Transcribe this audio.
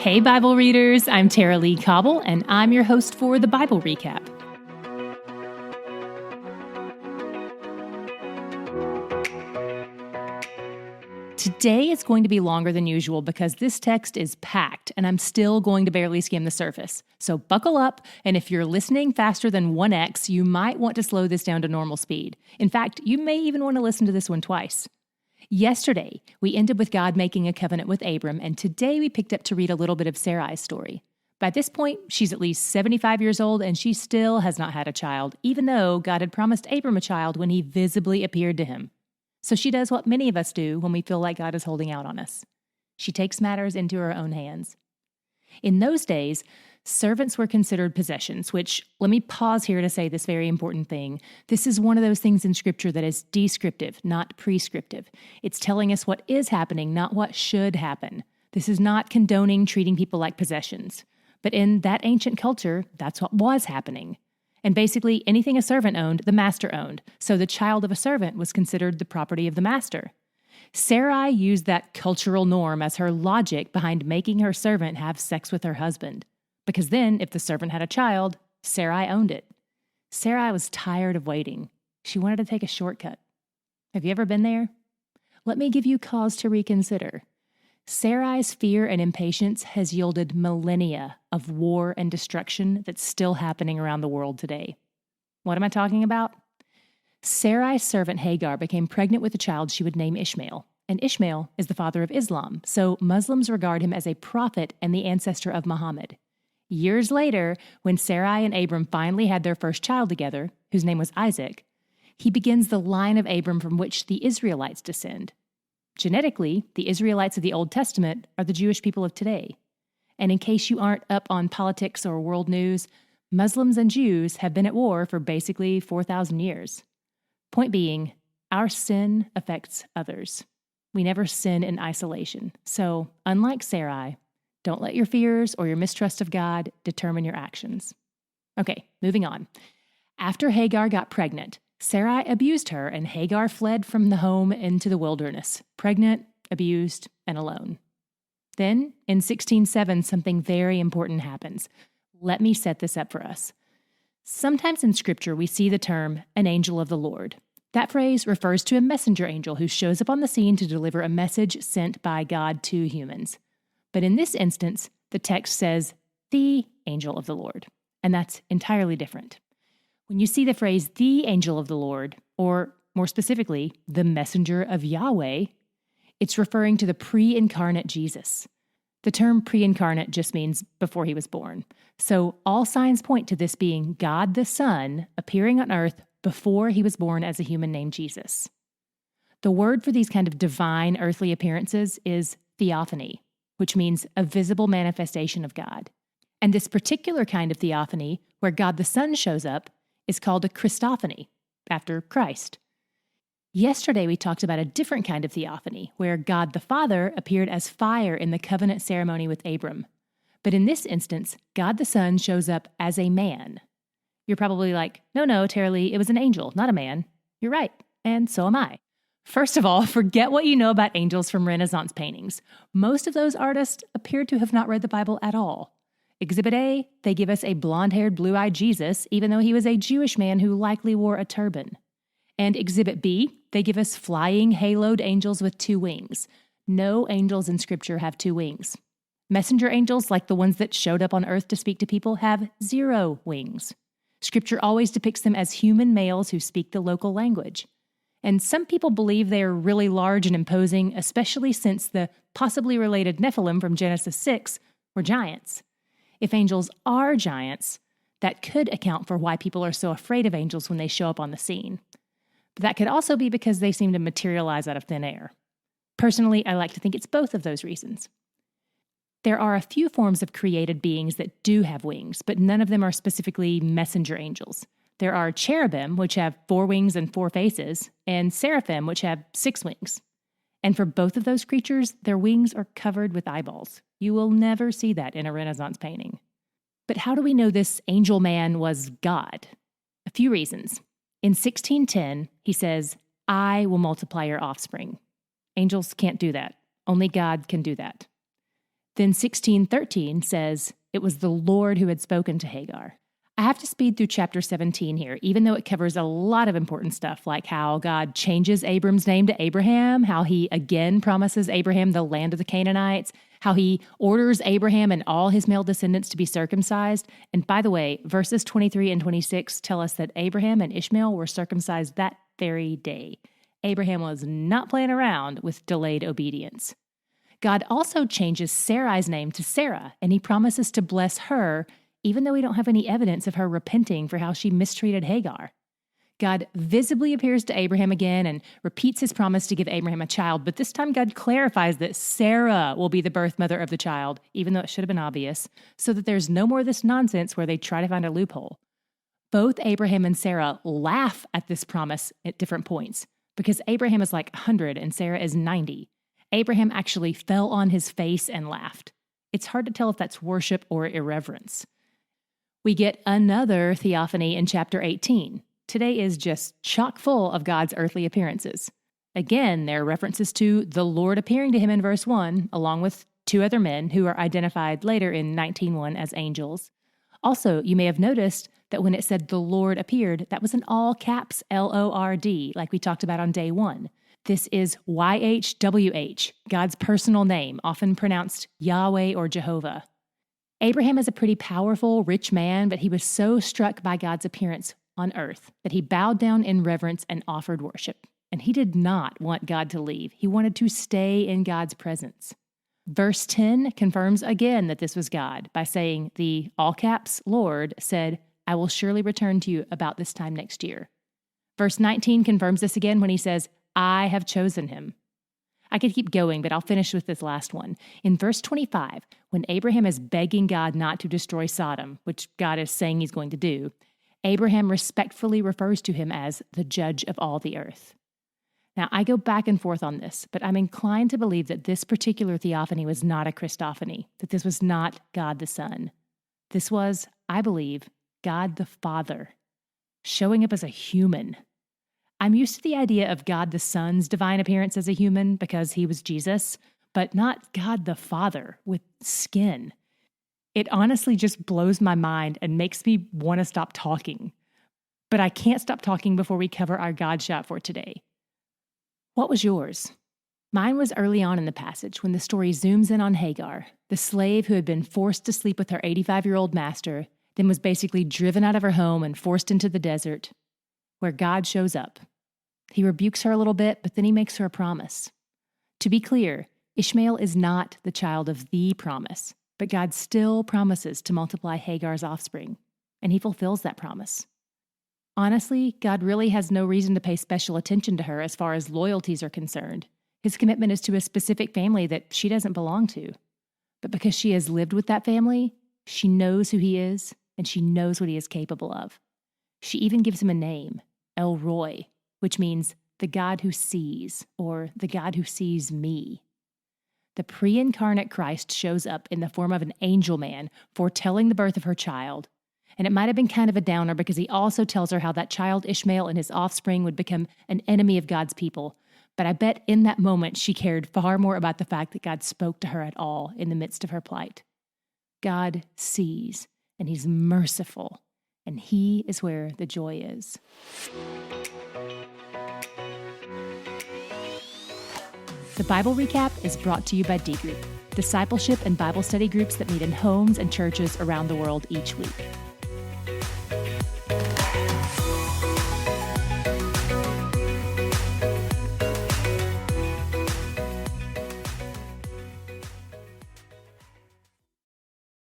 Hey, Bible readers, I'm Tara Lee Cobble, and I'm your host for the Bible Recap. Today is going to be longer than usual because this text is packed, and I'm still going to barely skim the surface. So buckle up, and if you're listening faster than 1x, you might want to slow this down to normal speed. In fact, you may even want to listen to this one twice. Yesterday, we ended with God making a covenant with Abram, and today we picked up to read a little bit of Sarai's story. By this point, she's at least 75 years old, and she still has not had a child, even though God had promised Abram a child when he visibly appeared to him. So she does what many of us do when we feel like God is holding out on us. She takes matters into her own hands. In those days, servants were considered possessions, which, let me pause here to say this very important thing. This is one of those things in Scripture that is descriptive, not prescriptive. It's telling us what is happening, not what should happen. This is not condoning treating people like possessions. But in that ancient culture, that's what was happening. And basically, anything a servant owned, the master owned. So the child of a servant was considered the property of the master. Sarai used that cultural norm as her logic behind making her servant have sex with her husband. Because then, if the servant had a child, Sarai owned it. Sarai was tired of waiting. She wanted to take a shortcut. Have you ever been there? Let me give you cause to reconsider. Sarai's fear and impatience has yielded millennia of war and destruction that's still happening around the world today. What am I talking about? Sarai's servant Hagar became pregnant with a child she would name Ishmael, and Ishmael is the father of Islam, so Muslims regard him as a prophet and the ancestor of Muhammad. Years later, when Sarai and Abram finally had their first child together, whose name was Isaac, he begins the line of Abram from which the Israelites descend. Genetically, the Israelites of the Old Testament are the Jewish people of today. And in case you aren't up on politics or world news, Muslims and Jews have been at war for basically 4,000 years. Point being, our sin affects others. We never sin in isolation. So, unlike Sarai, don't let your fears or your mistrust of God determine your actions. Okay, moving on. After Hagar got pregnant, Sarai abused her, and Hagar fled from the home into the wilderness, pregnant, abused, and alone. Then, in 16:7, something very important happens. Let me set this up for us. Sometimes in Scripture, we see the term, an angel of the Lord. That phrase refers to a messenger angel who shows up on the scene to deliver a message sent by God to humans. But in this instance, the text says, the angel of the Lord, and that's entirely different. When you see the phrase, the angel of the Lord, or more specifically, the messenger of Yahweh, it's referring to the pre-incarnate Jesus. The term pre-incarnate just means before he was born. So all signs point to this being God the Son appearing on earth before he was born as a human named Jesus. The word for these kind of divine earthly appearances is theophany, which means a visible manifestation of God. And this particular kind of theophany, where God the Son shows up, is called a Christophany, after Christ. Yesterday, we talked about a different kind of theophany, where God the Father appeared as fire in the covenant ceremony with Abram. But in this instance, God the Son shows up as a man. You're probably like, no, Tara Lee, it was an angel, not a man. You're right, and so am I. First of all, forget what you know about angels from Renaissance paintings. Most of those artists appear to have not read the Bible at all. Exhibit A, they give us a blonde-haired, blue-eyed Jesus, even though he was a Jewish man who likely wore a turban. And Exhibit B, they give us flying, haloed angels with 2 wings. No angels in Scripture have 2 wings. Messenger angels, like the ones that showed up on earth to speak to people, have 0 wings. Scripture always depicts them as human males who speak the local language. And some people believe they are really large and imposing, especially since the possibly related Nephilim from Genesis 6 were giants. If angels are giants, that could account for why people are so afraid of angels when they show up on the scene. But that could also be because they seem to materialize out of thin air. Personally, I like to think it's both of those reasons. There are a few forms of created beings that do have wings, but none of them are specifically messenger angels. There are cherubim, which have 4 wings and 4 faces, and seraphim, which have 6 wings. And for both of those creatures, their wings are covered with eyeballs. You will never see that in a Renaissance painting. But how do we know this angel man was God? A few reasons. In 1610, he says, I will multiply your offspring. Angels can't do that. Only God can do that. Then 16:13 says, it was the Lord who had spoken to Hagar. I have to speed through chapter 17 here, even though it covers a lot of important stuff, like how God changes Abram's name to Abraham, how he again promises Abraham the land of the Canaanites, how he orders Abraham and all his male descendants to be circumcised. And by the way, verses 23 and 26 tell us that Abraham and Ishmael were circumcised that very day. Abraham was not playing around with delayed obedience. God also changes Sarai's name to Sarah, and he promises to bless her, even though we don't have any evidence of her repenting for how she mistreated Hagar. God visibly appears to Abraham again and repeats his promise to give Abraham a child, but this time God clarifies that Sarah will be the birth mother of the child, even though it should have been obvious, so that there's no more of this nonsense where they try to find a loophole. Both Abraham and Sarah laugh at this promise at different points, because Abraham is like 100 and Sarah is 90. Abraham actually fell on his face and laughed. It's hard to tell if that's worship or irreverence. We get another theophany in chapter 18. Today is just chock full of God's earthly appearances. Again, there are references to the Lord appearing to him in verse 1, along with two other men who are identified later in 19:1 as angels. Also, you may have noticed that when it said the Lord appeared, that was in all caps Lord, like we talked about on day 1. This is YHWH, God's personal name, often pronounced Yahweh or Jehovah. Abraham is a pretty powerful, rich man, but he was so struck by God's appearance on earth that he bowed down in reverence and offered worship. And he did not want God to leave. He wanted to stay in God's presence. Verse 10 confirms again that this was God by saying the all caps Lord said, I will surely return to you about this time next year. Verse 19 confirms this again when he says, I have chosen him. I could keep going, but I'll finish with this last one. In verse 25, when Abraham is begging God not to destroy Sodom, which God is saying he's going to do, Abraham respectfully refers to him as the judge of all the earth. Now, I go back and forth on this, but I'm inclined to believe that this particular theophany was not a Christophany, that this was not God the Son. This was, I believe, God the Father, showing up as a human. I'm used to the idea of God the Son's divine appearance as a human because he was Jesus, but not God the Father with skin. It honestly just blows my mind and makes me want to stop talking. But I can't stop talking before we cover our God shot for today. What was yours? Mine was early on in the passage when the story zooms in on Hagar, the slave who had been forced to sleep with her 85-year-old master, then was basically driven out of her home and forced into the desert, where God shows up. He rebukes her a little bit, but then he makes her a promise. To be clear, Ishmael is not the child of the promise, but God still promises to multiply Hagar's offspring, and he fulfills that promise. Honestly, God really has no reason to pay special attention to her as far as loyalties are concerned. His commitment is to a specific family that she doesn't belong to. But because she has lived with that family, she knows who he is, and she knows what he is capable of. She even gives him a name, El Roi, which means the God who sees, or the God who sees me. The pre-incarnate Christ shows up in the form of an angel man, foretelling the birth of her child. And it might have been kind of a downer because he also tells her how that child Ishmael and his offspring would become an enemy of God's people. But I bet in that moment she cared far more about the fact that God spoke to her at all in the midst of her plight. God sees, and he's merciful, and he is where the joy is. The Bible Recap is brought to you by D Group, discipleship and Bible study groups that meet in homes and churches around the world each week.